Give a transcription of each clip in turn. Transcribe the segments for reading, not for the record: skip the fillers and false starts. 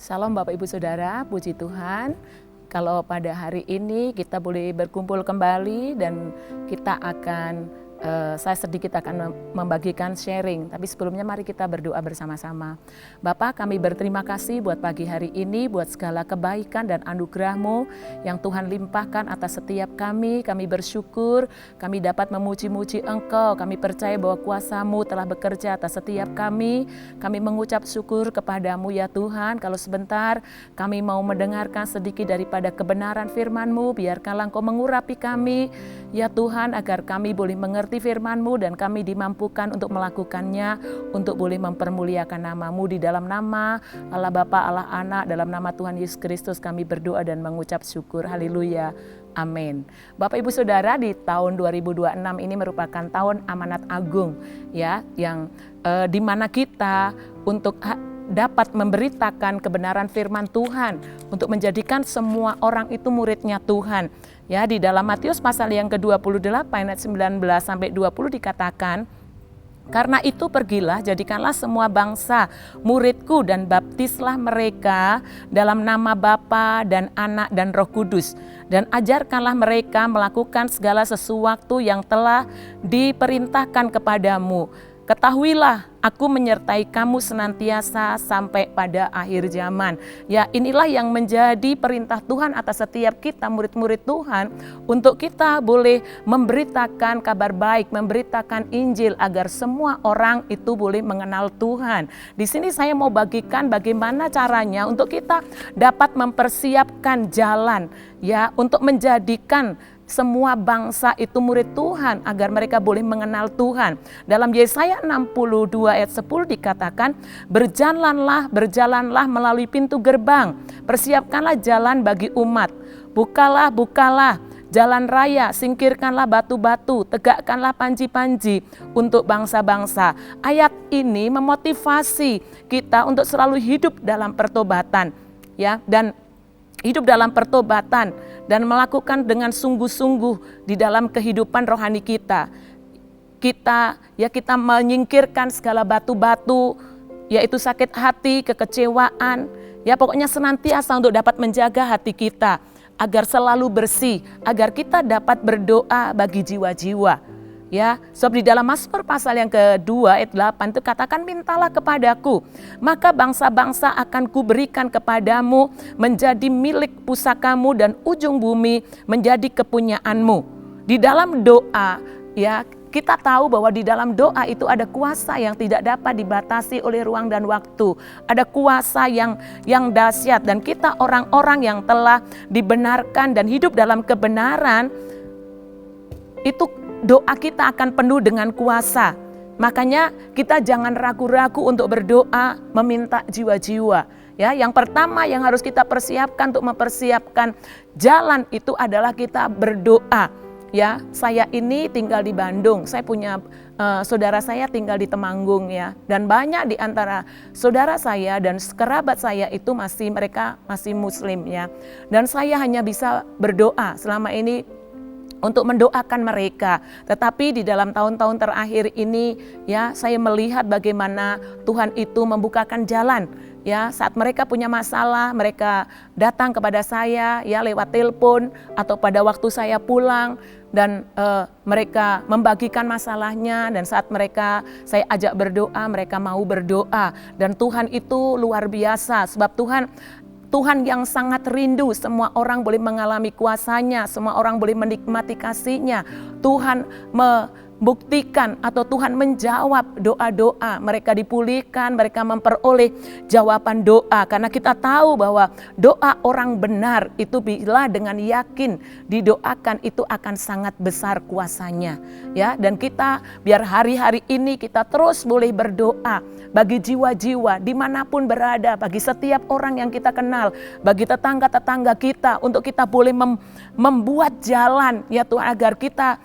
Salam Bapak Ibu Saudara, puji Tuhan. Kalau pada hari ini kita boleh berkumpul kembali dan kita akan saya sedikit akan membagikan sharing, tapi sebelumnya mari kita berdoa bersama-sama. Bapa, kami berterima kasih buat pagi hari ini, buat segala kebaikan dan anugerah-Mu yang Tuhan limpahkan atas setiap kami. Kami bersyukur, kami dapat memuji-muji Engkau, kami percaya bahwa kuasa-Mu telah bekerja atas setiap kami. Kami mengucap syukur kepada-Mu ya Tuhan. Kalau sebentar kami mau mendengarkan sedikit daripada kebenaran firman-Mu, biarkanlah Engkau mengurapi kami ya Tuhan, agar kami boleh mengerti firman-Mu dan kami dimampukan untuk melakukannya, untuk boleh mempermuliakan nama-Mu. Di dalam nama Allah Bapa, Allah Anak, dalam nama Tuhan Yesus Kristus kami berdoa dan mengucap syukur. Haleluya. Amin. Bapak Ibu Saudara, di tahun 2026 ini merupakan tahun amanat agung ya, yang di mana kita untuk dapat memberitakan kebenaran firman Tuhan, untuk menjadikan semua orang itu muridnya Tuhan. Ya, di dalam Matius pasal yang ke-28 ayat 19 sampai 20 dikatakan, "Karena itu pergilah, jadikanlah semua bangsa muridku dan baptislah mereka dalam nama Bapa dan Anak dan Roh Kudus. Dan ajarkanlah mereka melakukan segala sesuatu yang telah diperintahkan kepadamu. Ketahuilah, aku menyertai kamu senantiasa sampai pada akhir zaman." Ya, inilah yang menjadi perintah Tuhan atas setiap kita murid-murid Tuhan, untuk kita boleh memberitakan kabar baik, memberitakan Injil agar semua orang itu boleh mengenal Tuhan. Di sini saya mau bagikan bagaimana caranya untuk kita dapat mempersiapkan jalan ya, untuk menjadikan semua bangsa itu murid Tuhan agar mereka boleh mengenal Tuhan. Dalam Yesaya 62 ayat 10 dikatakan, berjalanlah melalui pintu gerbang, persiapkanlah jalan bagi umat. Bukalah jalan raya, singkirkanlah batu-batu, tegakkanlah panji-panji untuk bangsa-bangsa. Ayat ini memotivasi kita untuk selalu hidup dalam pertobatan ya, dan hidup dalam pertobatan dan melakukan dengan sungguh-sungguh di dalam kehidupan rohani kita. Kita menyingkirkan segala batu-batu, yaitu sakit hati, kekecewaan, ya pokoknya senantiasa untuk dapat menjaga hati kita agar selalu bersih, agar kita dapat berdoa bagi jiwa-jiwa. Ya, sebab di dalam Mazmur pasal yang kedua ayat 8 itu katakan, "Mintalah kepadaku, maka bangsa-bangsa akan kuberikan kepadamu, menjadi milik pusakamu dan ujung bumi menjadi kepunyaanmu." Di dalam doa ya, kita tahu bahwa di dalam doa itu ada kuasa yang tidak dapat dibatasi oleh ruang dan waktu. Ada kuasa yang dahsyat, dan kita orang-orang yang telah dibenarkan dan hidup dalam kebenaran itu doa kita akan penuh dengan kuasa. Makanya kita jangan ragu-ragu untuk berdoa meminta jiwa-jiwa. Ya, yang pertama yang harus kita persiapkan untuk mempersiapkan jalan itu adalah kita berdoa. Ya, saya ini tinggal di Bandung. Saya punya saudara saya tinggal di Temanggung ya. Dan banyak di antara saudara saya dan kerabat saya itu mereka masih Muslim ya. Dan saya hanya bisa berdoa selama ini untuk mendoakan mereka. Tetapi di dalam tahun-tahun terakhir ini ya, saya melihat bagaimana Tuhan itu membukakan jalan. Ya, saat mereka punya masalah, mereka datang kepada saya ya lewat telepon atau pada waktu saya pulang, dan mereka membagikan masalahnya, dan saat saya ajak berdoa, mereka mau berdoa. Dan Tuhan itu luar biasa, sebab Tuhan yang sangat rindu semua orang boleh mengalami kuasanya, semua orang boleh menikmati kasih-Nya. Tuhan membuktikan atau Tuhan menjawab doa-doa. Mereka dipulihkan, mereka memperoleh jawaban doa. Karena kita tahu bahwa doa orang benar itu bila dengan yakin didoakan itu akan sangat besar kuasanya. Ya, dan kita biar hari-hari ini kita terus boleh berdoa bagi jiwa-jiwa dimanapun berada, bagi setiap orang yang kita kenal, bagi tetangga-tetangga kita, untuk kita boleh membuat jalan ya Tuhan, agar kita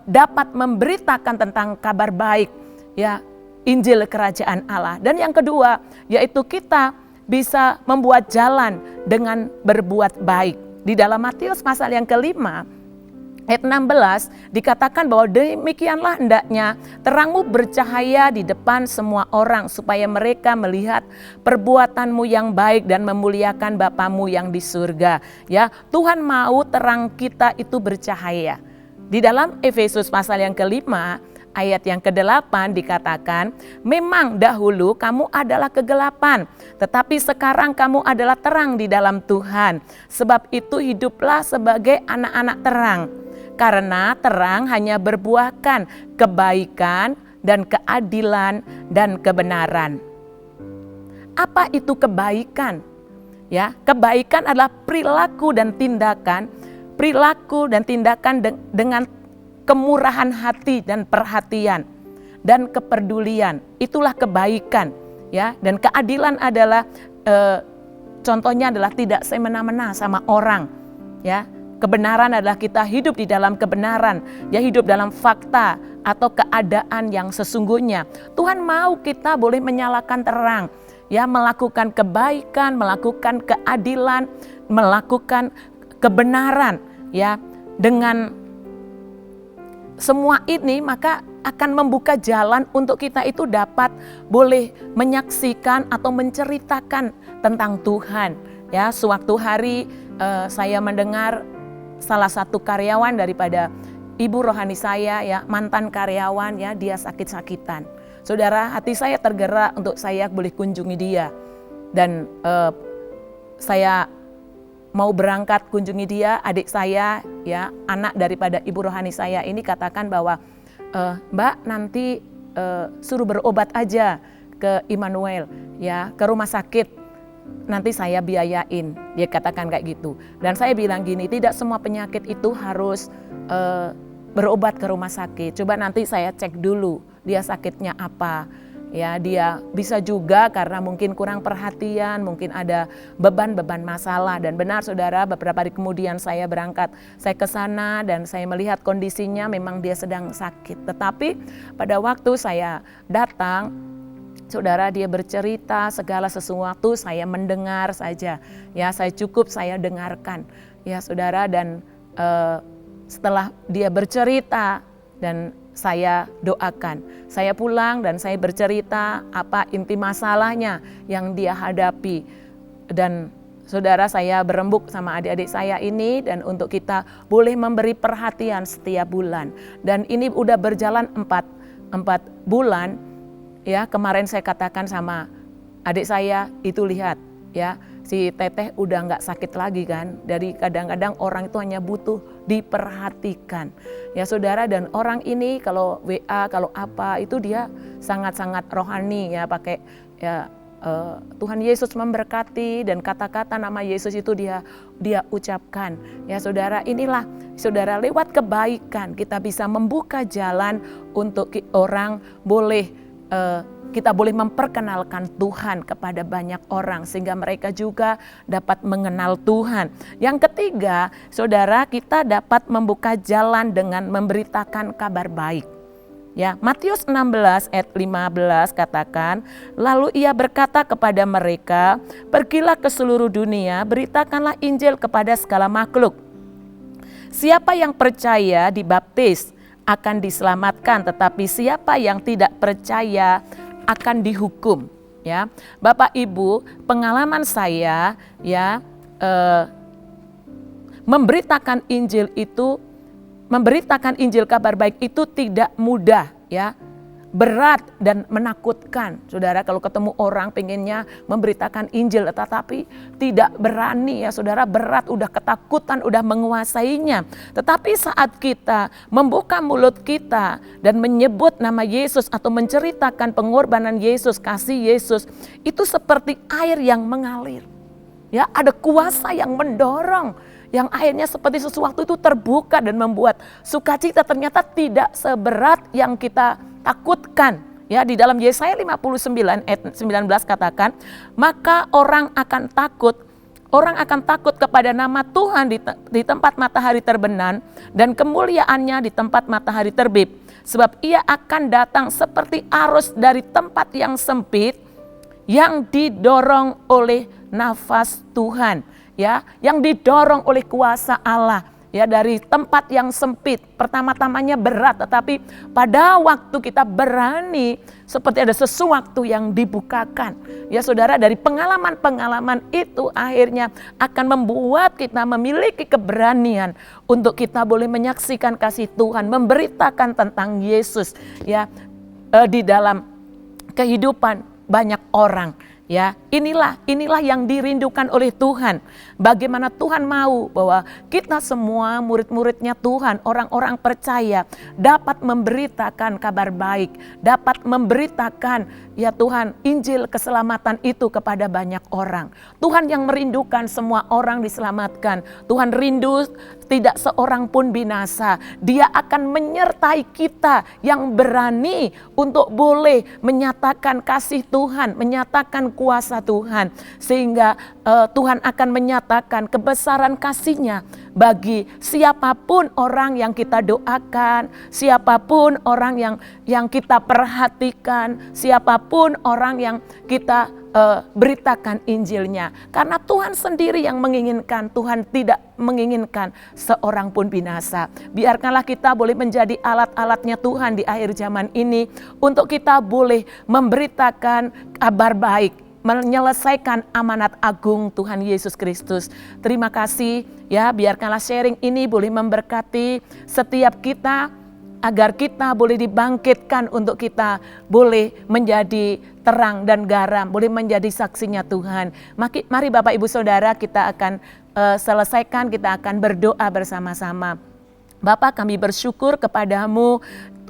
dapat memberitakan tentang kabar baik ya, Injil Kerajaan Allah. Dan yang kedua yaitu kita bisa membuat jalan dengan berbuat baik. Di dalam Matius pasal yang ke-5 ayat 16 dikatakan bahwa demikianlah hendaknya terangmu bercahaya di depan semua orang supaya mereka melihat perbuatanmu yang baik dan memuliakan Bapamu yang di surga. Ya, Tuhan mau terang kita itu bercahaya. Di dalam Efesus pasal yang kelima ayat yang ke-8 dikatakan, memang dahulu kamu adalah kegelapan, tetapi sekarang kamu adalah terang di dalam Tuhan. Sebab itu hiduplah sebagai anak-anak terang. Karena terang hanya berbuahkan kebaikan dan keadilan dan kebenaran. Apa itu kebaikan? Ya, kebaikan adalah perilaku dan tindakan dengan kemurahan hati dan perhatian dan kepedulian. Itulah kebaikan, ya. Dan keadilan adalah contohnya adalah tidak semena-mena sama orang, ya. Kebenaran adalah kita hidup di dalam kebenaran, ya, hidup dalam fakta atau keadaan yang sesungguhnya. Tuhan mau kita boleh menyalakan terang, ya, melakukan kebaikan, melakukan keadilan, melakukan kebenaran, ya. Dengan semua ini maka akan membuka jalan untuk kita itu dapat boleh menyaksikan atau menceritakan tentang Tuhan. Ya, sewaktu hari saya mendengar salah satu karyawan daripada ibu rohani saya, ya, mantan karyawan, ya, dia sakit-sakitan. Saudara, hati saya tergerak untuk saya boleh kunjungi dia. Dan saya mau berangkat kunjungi dia, adik saya, ya, anak daripada ibu rohani saya ini katakan bahwa Mbak nanti suruh berobat aja ke Immanuel, ya, ke rumah sakit. Nanti saya biayain, dia katakan kayak gitu. Dan saya bilang gini, tidak semua penyakit itu harus berobat ke rumah sakit. Coba nanti saya cek dulu dia sakitnya apa. Ya, dia bisa juga karena mungkin kurang perhatian, mungkin ada beban-beban masalah. Dan benar saudara, beberapa hari kemudian saya berangkat, saya ke sana dan saya melihat kondisinya memang dia sedang sakit. Tetapi pada waktu saya datang, saudara, dia bercerita segala sesuatu, saya mendengar saja. Ya, saya dengarkan. Ya, saudara, dan setelah dia bercerita dan saya doakan, saya pulang dan saya bercerita apa inti masalahnya yang dia hadapi. Dan saudara, saya berembuk sama adik-adik saya ini dan untuk kita boleh memberi perhatian setiap bulan. Dan ini udah berjalan 4 bulan. Ya, kemarin saya katakan sama adik saya itu, lihat, ya, si Teteh udah nggak sakit lagi kan. Dari kadang-kadang orang itu hanya butuh diperhatikan. Ya saudara, dan orang ini kalau WA, kalau apa itu dia sangat-sangat rohani, ya, pakai, ya, Tuhan Yesus memberkati dan kata-kata nama Yesus itu dia ucapkan. Ya saudara, inilah saudara, lewat kebaikan kita bisa membuka jalan untuk orang boleh kita boleh memperkenalkan Tuhan kepada banyak orang sehingga mereka juga dapat mengenal Tuhan. Yang ketiga, saudara, kita dapat membuka jalan dengan memberitakan kabar baik. Ya, Matius 16 ayat 15 katakan, lalu ia berkata kepada mereka, pergilah ke seluruh dunia, beritakanlah Injil kepada segala makhluk. Siapa yang percaya dibaptis akan diselamatkan, tetapi siapa yang tidak percaya akan dihukum. Ya, Bapak Ibu, pengalaman saya, ya, memberitakan Injil kabar baik itu tidak mudah, ya, berat dan menakutkan. Saudara, kalau ketemu orang pengennya memberitakan Injil tetapi tidak berani, ya saudara, berat, udah ketakutan, udah menguasainya. Tetapi saat kita membuka mulut kita dan menyebut nama Yesus atau menceritakan pengorbanan Yesus, kasih Yesus, itu seperti air yang mengalir. Ya, ada kuasa yang mendorong, yang akhirnya seperti sesuatu itu terbuka dan membuat sukacita ternyata tidak seberat yang kita takutkan. Ya, di dalam Yesaya 59 ayat 19 katakan, maka orang akan takut kepada nama Tuhan di tempat matahari terbenam dan kemuliaannya di tempat matahari terbit. Sebab ia akan datang seperti arus dari tempat yang sempit yang didorong oleh nafas Tuhan, ya, yang didorong oleh kuasa Allah. ya dari tempat yang sempit. Pertama-tamanya berat, tetapi pada waktu kita berani, seperti ada sesuatu yang dibukakan. Ya saudara, dari pengalaman-pengalaman itu akhirnya akan membuat kita memiliki keberanian untuk kita boleh menyaksikan kasih Tuhan, memberitakan tentang Yesus ya di dalam kehidupan banyak orang. Ya, inilah yang dirindukan oleh Tuhan. Bagaimana Tuhan mau bahwa kita semua murid-muridnya Tuhan, orang-orang percaya dapat memberitakan kabar baik, dapat memberitakan ya Tuhan Injil keselamatan itu kepada banyak orang. Tuhan yang merindukan semua orang diselamatkan. Tuhan rindu tidak seorang pun binasa. Dia akan menyertai kita yang berani untuk boleh menyatakan kasih Tuhan, menyatakan kuasa Tuhan. Sehingga Tuhan akan menyatakan kebesaran kasih-Nya bagi siapapun orang yang kita doakan, siapapun orang yang kita perhatikan, siapapun orang yang kita beritakan Injilnya. Karena Tuhan sendiri yang menginginkan, Tuhan tidak menginginkan seorang pun binasa. Biarkanlah kita boleh menjadi alat-alatnya Tuhan di akhir zaman ini untuk kita boleh memberitakan kabar baik, menyelesaikan amanat agung Tuhan Yesus Kristus. Terima kasih ya, biarkanlah sharing ini boleh memberkati setiap kita, agar kita boleh dibangkitkan untuk kita boleh menjadi terang dan garam, boleh menjadi saksinya Tuhan. Mari Bapak Ibu Saudara, kita akan selesaikan, kita akan berdoa bersama-sama. Bapa, kami bersyukur kepadamu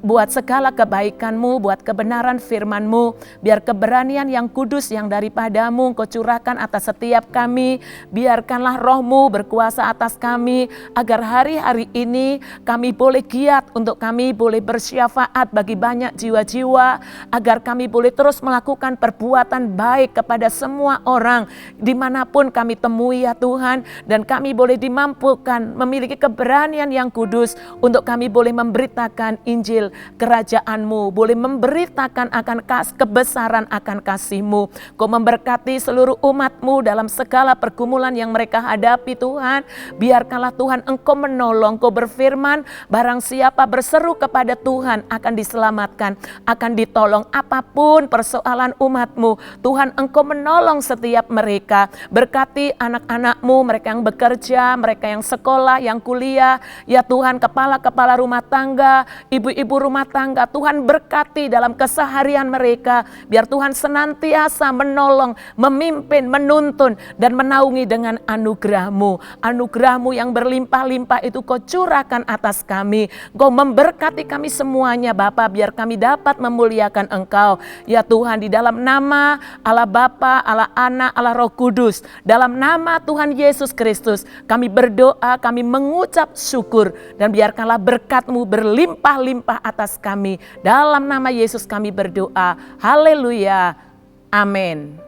buat segala kebaikan-Mu, buat kebenaran firman-Mu. Biar keberanian yang kudus yang daripadamu Engkau curahkan atas setiap kami. Biarkanlah Roh-Mu berkuasa atas kami, agar hari-hari ini kami boleh giat untuk kami boleh bersyafaat bagi banyak jiwa-jiwa, agar kami boleh terus melakukan perbuatan baik kepada semua orang dimanapun kami temui ya Tuhan. Dan kami boleh dimampukan memiliki keberanian yang kudus untuk kami boleh memberitakan Injil kerajaan-Mu, boleh memberitakan akan kebesaran akan kasih-Mu. Kau memberkati seluruh umat-Mu dalam segala pergumulan yang mereka hadapi Tuhan. Biarkanlah Tuhan Engkau menolong, Kau berfirman, barang siapa berseru kepada Tuhan akan diselamatkan, akan ditolong. Apapun persoalan umat-Mu, Tuhan Engkau menolong setiap mereka. Berkati anak-anak-Mu, mereka yang bekerja, mereka yang sekolah, yang kuliah, ya Tuhan, kepala-kepala rumah tangga, ibu-ibu rumah tangga, Tuhan berkati dalam keseharian mereka. Biar Tuhan senantiasa menolong, memimpin, menuntun, dan menaungi dengan anugerah-Mu. Anugerah-Mu yang berlimpah-limpah itu Kau curahkan atas kami. Kau memberkati kami semuanya Bapa, biar kami dapat memuliakan Engkau. Ya Tuhan, di dalam nama Allah Bapa, Allah Anak, Allah Roh Kudus, dalam nama Tuhan Yesus Kristus, kami berdoa, kami mengucap syukur, dan biarkanlah berkat-Mu berlimpah-limpah atas kami. Dalam nama Yesus kami berdoa. Haleluya. Amin.